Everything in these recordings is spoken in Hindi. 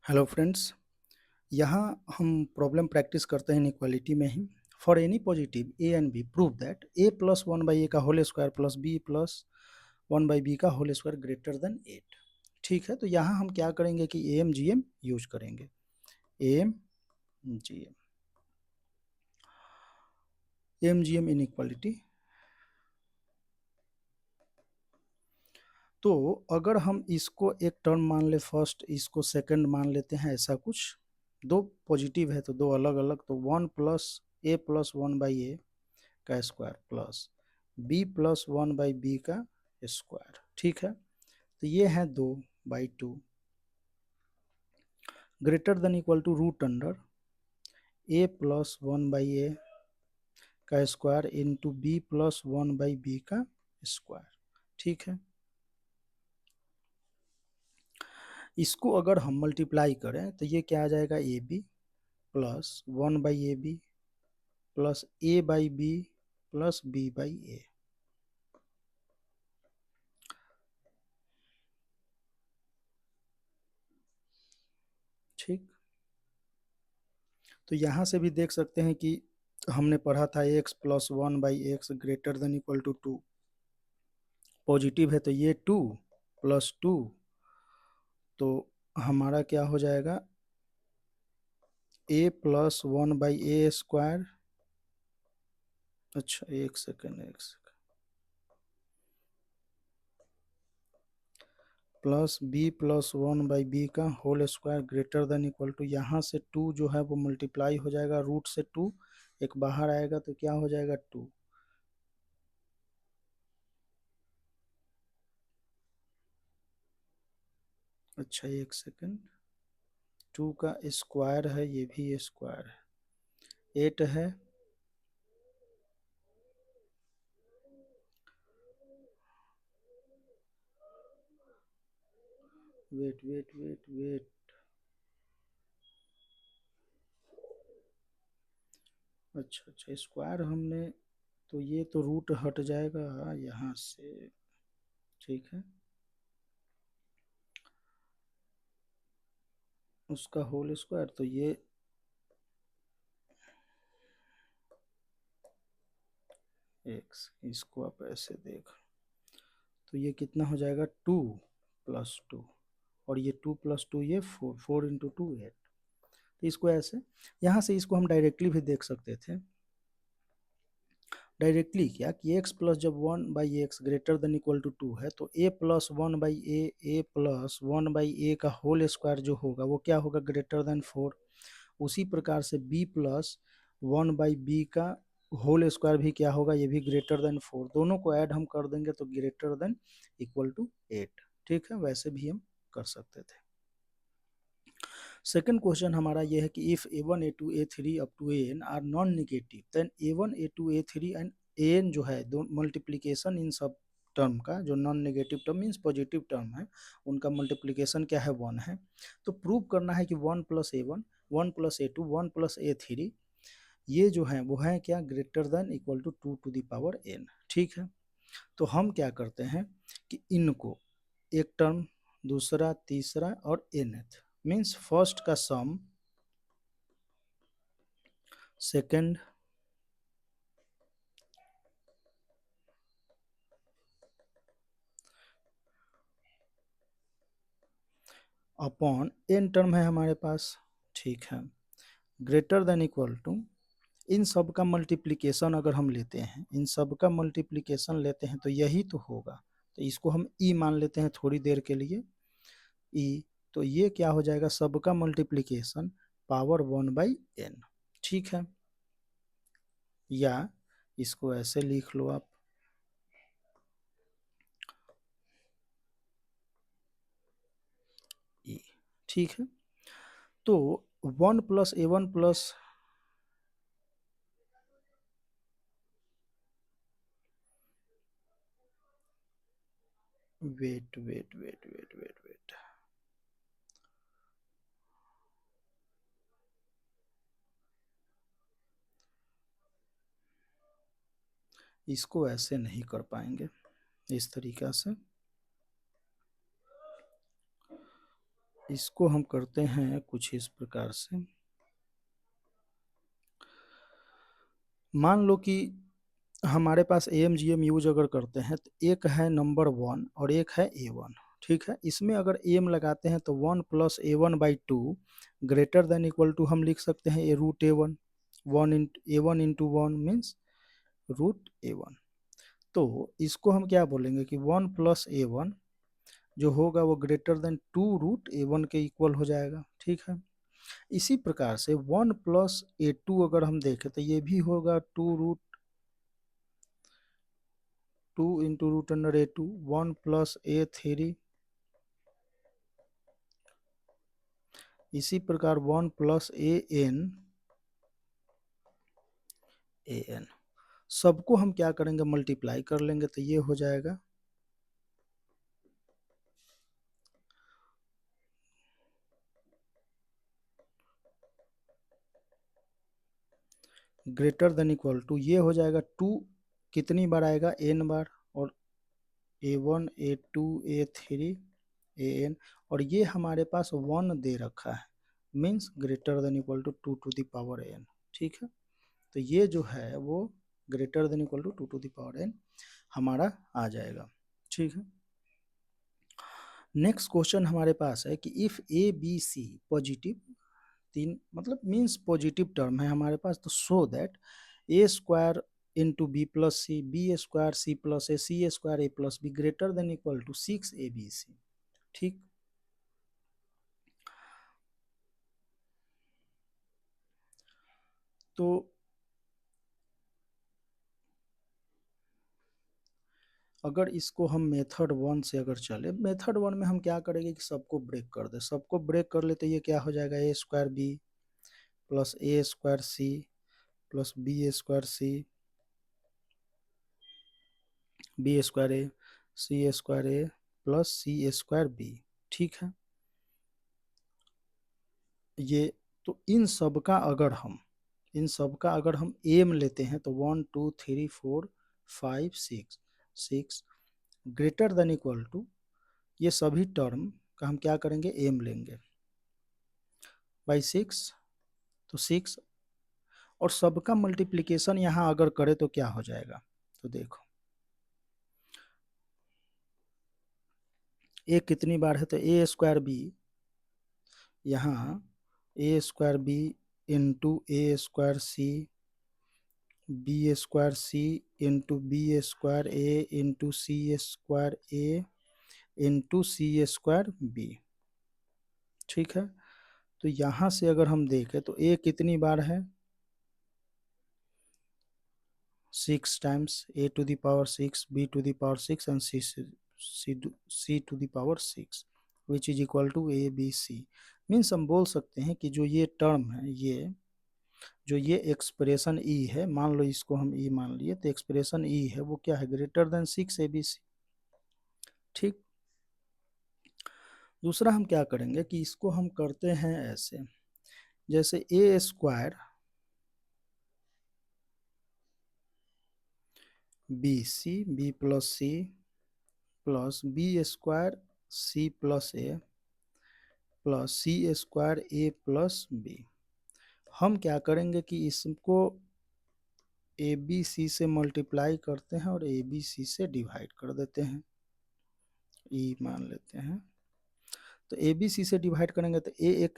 हेलो फ्रेंड्स, यहाँ हम प्रॉब्लम प्रैक्टिस करते हैं इनइक्वालिटी में ही। For any positive a and b prove that a plus one by a का whole square plus b plus one by B का होल स्क्वायर ग्रेटर देन 8। ठीक है, तो यहाँ हम क्या करेंगे कि A M G M use करेंगे। A M G M inequality. तो अगर हम इसको एक टर्म मान ले फर्स्ट, इसको सेकंड मान लेते हैं, ऐसा कुछ दो पॉजिटिव है तो दो अलग अलग, तो one plus one by a का square plus b plus one by B का स्क्वायर। ठीक है, तो ये है 2/2 greater than equal to root under a plus one by a का square into b plus one by B का स्क्वायर। ठीक है, इसको अगर हम मल्टीप्लाई करें तो ये क्या आ जाएगा, a b plus one by a b plus a by b plus b by a. ठीक, तो यहाँ से भी देख सकते हैं कि हमने पढ़ा था X plus one by x greater than equal to 2, positive है तो ये 2 प्लस 2, तो हमारा क्या हो जाएगा, a plus one by a square. अच्छा, एक second plus b plus one by B का whole square greater than equal to, यहाँ से 2 जो है वो मल्टीप्लाई हो जाएगा, रूट से 2 एक बाहर आएगा तो क्या हो जाएगा 2। अच्छा, एक सेकेंड, 2 का स्क्वायर है, ये भी स्क्वायर है, 8 है, वेट वेट वेट वेट, अच्छा स्क्वायर हमने, तो ये तो रूट हट जाएगा यहाँ से। ठीक है, उसका होल स्क्वायर, तो ये एक्स, इसको आप ऐसे देख, तो ये कितना हो जाएगा 2 प्लस 2, और ये 2 प्लस 2 ये 4 4 इंटू 2 8। तो इसको ऐसे, यहाँ से इसको हम डायरेक्टली भी देख सकते थे। डायरेक्टली क्या कि एक्स प्लस जब one by x greater than equal to 2 है, तो a plus one by a plus one by a का होल स्क्वायर जो होगा वो क्या होगा, ग्रेटर देन 4। उसी प्रकार से B plus one by B का होल स्क्वायर भी क्या होगा, ये भी ग्रेटर देन 4। दोनों को ऐड हम कर देंगे तो ग्रेटर देन इक्वल टू 8। ठीक है, वैसे भी हम कर सकते थे। सेकंड क्वेश्चन हमारा यह है कि if a1 a2 a3 up to an are non negative then a1 a2 a3 and an जो है दो मल्टीप्लिकेशन इन सब टर्म का, जो non negative term means positive term है, उनका मल्टीप्लिकेशन क्या है, 1 है। तो प्रूव करना है कि 1 plus a1 1 plus a2 1 plus a3 ये जो है वो है क्या, greater than equal to 2 to the power n। ठीक है, तो हम क्या करते हैं कि इनको एक टर्म, दूसरा, तीसरा और nth मीन्स फर्स्ट का सम, सेकंड, अपॉन n टर्म है हमारे पास। ठीक है, ग्रेटर देन इक्वल टू, इन सब का मल्टीप्लिकेशन अगर हम लेते हैं, इन सब का मल्टीप्लिकेशन लेते हैं तो यही तो होगा, तो इसको हम e मान लेते हैं थोड़ी देर के लिए, e, तो ये क्या हो जाएगा, सबका मल्टीप्लिकेशन पावर 1/n। ठीक है, या इसको ऐसे लिख लो आप, e। ठीक है, तो 1 plus a1 plus, wait wait wait wait wait wait, इसको ऐसे नहीं कर पाएंगे, इस तरीका से इसको हम करते हैं कुछ इस प्रकार से। मान लो कि हमारे पास AMGM यूज अगर करते हैं तो एक है नंबर 1 और एक है A1, ठीक है। इसमें अगर AM लगाते हैं तो 1 + A1/2 greater than equal to हम लिख सकते हैं √A1, 1 इंटू 1 मीन्स √A1। तो इसको हम क्या बोलेंगे कि 1 + A1 जो होगा वो ग्रेटर देन 2 √A1 के इक्वल हो जाएगा, ठीक है। इसी प्रकार से 1 + A2 अगर हम देखें तो ये भी होगा 2 इंटू √A2, 1 + A3, इसी प्रकार 1 + AN, सबको हम क्या करेंगे मल्टीप्लाई कर लेंगे तो ये हो जाएगा ग्रेटर देन इक्वल टू, ये हो जाएगा 2 कितनी बार आएगा N बार, और A1 A2 A3 AN, और ये हमारे पास 1 दे रखा है means greater than equal to 2n, ठीक है। तो ये जो है वो greater than equal to 2n हमारा आ जाएगा, ठीक है। नेक्स्ट क्वेश्चन हमारे पास है कि इफ ABC पॉजिटिव, तीन मतलब मीन्स पॉजिटिव टर्म है हमारे पास, तो show that A² into B + C, B² C + A, C² A + B greater than equal to 6ABC, ठीक। तो अगर इसको हम मेथड 1 से अगर चले, मेथड 1 में हम क्या करेंगे कि सबको ब्रेक कर दे, सबको ब्रेक कर ले तो ये क्या हो जाएगा A² B + A² C + B² C, B² A, C² A + C² B, ठीक है। ये तो इन सब का अगर हम एम लेते हैं तो 1 2 3 4 5 6 6 ग्रेटर देन इक्वल टू, ये सभी टर्म का हम क्या करेंगे एम लेंगे बाई 6, तो 6, और सबका मल्टीप्लिकेशन यहाँ अगर करे तो क्या हो जाएगा, तो देखो ए कितनी बार है तो A² B, यहाँ A² B into A² C, B² C into B² A into C² A into C² B, ठीक है। तो यहाँ से अगर हम देखें तो A कितनी बार है 6 times, A⁶, B⁶ and C⁶ which is equal to ABC। Means हम बोल सकते हैं कि जो ये टर्म है, ये एक्सप्रेशन ई है, मान लो इसको हम ई मान लिए, तो एक्सप्रेशन ई है वो क्या है ग्रेटर देन 6ABC, ठीक। दूसरा हम क्या करेंगे कि इसको हम करते हैं ऐसे, जैसे A² BC B + C plus B² C + A plus C² A + B, हम क्या करेंगे कि इसको ABC से मल्टीप्लाई करते हैं और ABC से डिवाइड कर देते हैं, ई मान लेते हैं। तो ABC से डिवाइड करेंगे तो ए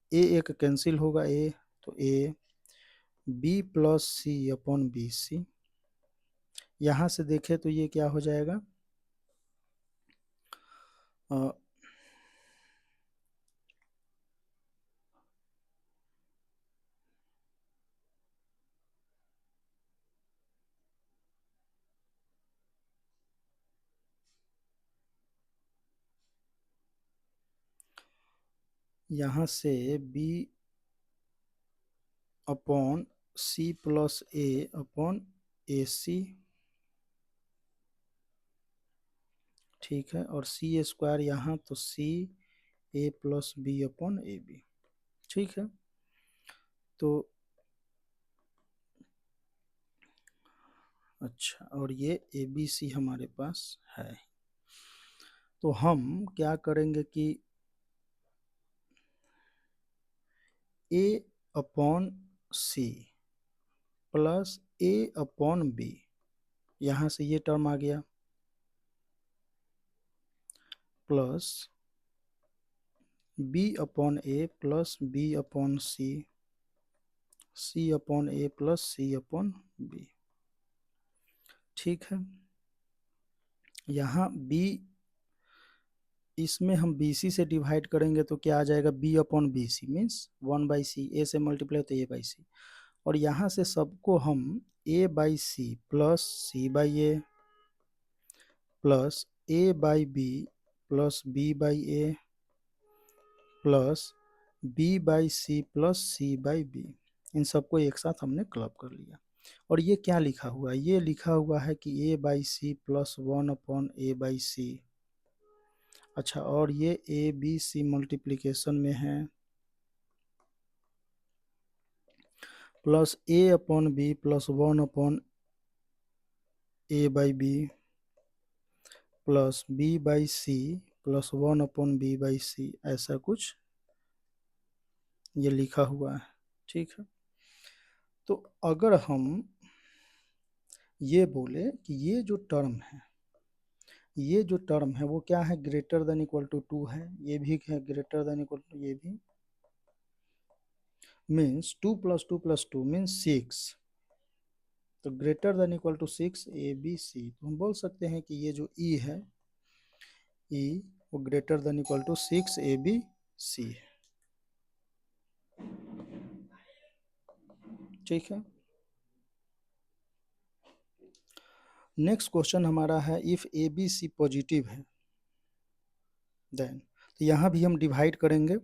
एक कैंसिल होगा, ए तो A B + C/BC, यहाँ से देखें तो ये क्या हो जाएगा यहाँ से B/C + A/AC, ठीक है, और C² यहाँ तो CA + B/AB, ठीक है। तो अच्छा, और ये ABC हमारे पास है, तो हम क्या करेंगे कि ए upon C plus a upon B, यहाँ से ये टर्म आ गया, प्लस बी अपॉन ए प्लस बी अपॉन सी अपॉन ए प्लस सी अपॉन बी। ठीक है, यहाँ बी, इसमें हम बी सी से डिवाइड करेंगे तो क्या आ जाएगा, B upon B C means 1/c, A से मल्टीप्लाई तो ए बाई सी, और यहाँ से सबको हम a by c plus c by a plus a by b plus b by a plus b by c plus c by b, इन सबको एक साथ हमने क्लब कर लिया। और ये क्या लिखा हुआ है, ये लिखा हुआ है कि a by c plus 1 upon a by c. अच्छा, और ये ए बी सी मल्टीप्लीकेशन में है, plus a upon b plus 1 upon a by b plus b by c plus 1 upon b by c, ऐसा कुछ ये लिखा हुआ है। ठीक है, तो अगर हम ये बोले कि ये जो टर्म है, ये जो टर्म है वो क्या है, ग्रेटर देन इक्वल टू 2 है, ये भी है ग्रेटर देन इक्वल टू, ये भी मीन्स 2 प्लस 2 मीन्स 6, तो greater than equal to 6 A B C, तो हम बोल सकते हैं कि ये जो ई है, ई वो greater than equal to 6 A B C है। ठीक है, नेक्स्ट क्वेश्चन हमारा है if A B C positive है देन, तो यहाँ भी हम डिवाइड करेंगे,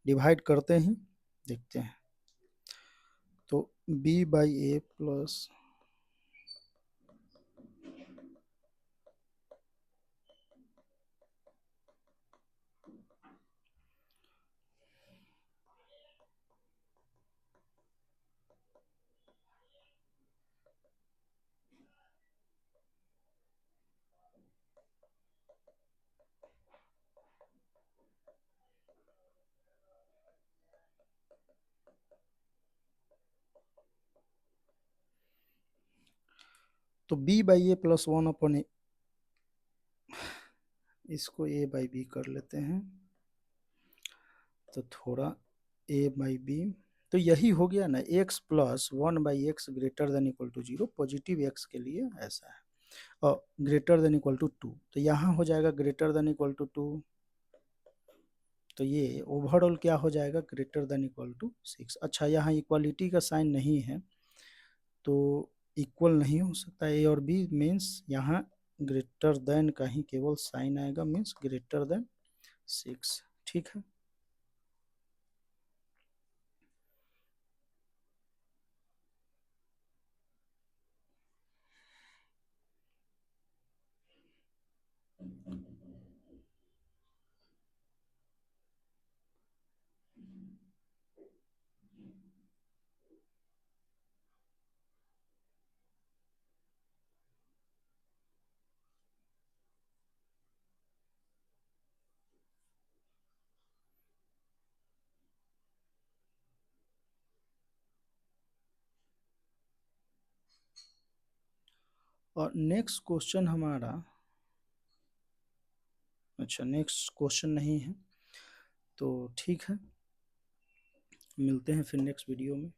डिवाइड करते ही देखते हैं, तो बी बाई ए प्लस तो b by a plus 1 upon a, इसको ए बाई बी कर लेते हैं, तो थोड़ा ए बाई बी, तो यही हो गया ना, X plus 1/x greater than equal to 0, positive X के लिए ऐसा है, और ग्रेटर देन इक्वल टू 2, तो यहाँ हो जाएगा ग्रेटर देन इक्वल टू 2, तो ये ओवरऑल क्या हो जाएगा, ग्रेटर देन इक्वल टू 6। अच्छा, यहाँ इक्वालिटी का साइन नहीं है तो इक्वल नहीं हो सकता, ए और बी मीन्स यहाँ ग्रेटर देन का ही केवल साइन आएगा, मीन्स ग्रेटर देन 6। ठीक है, और नेक्स्ट क्वेश्चन हमारा, अच्छा नेक्स्ट क्वेश्चन नहीं है, तो ठीक है, मिलते हैं फिर नेक्स्ट वीडियो में।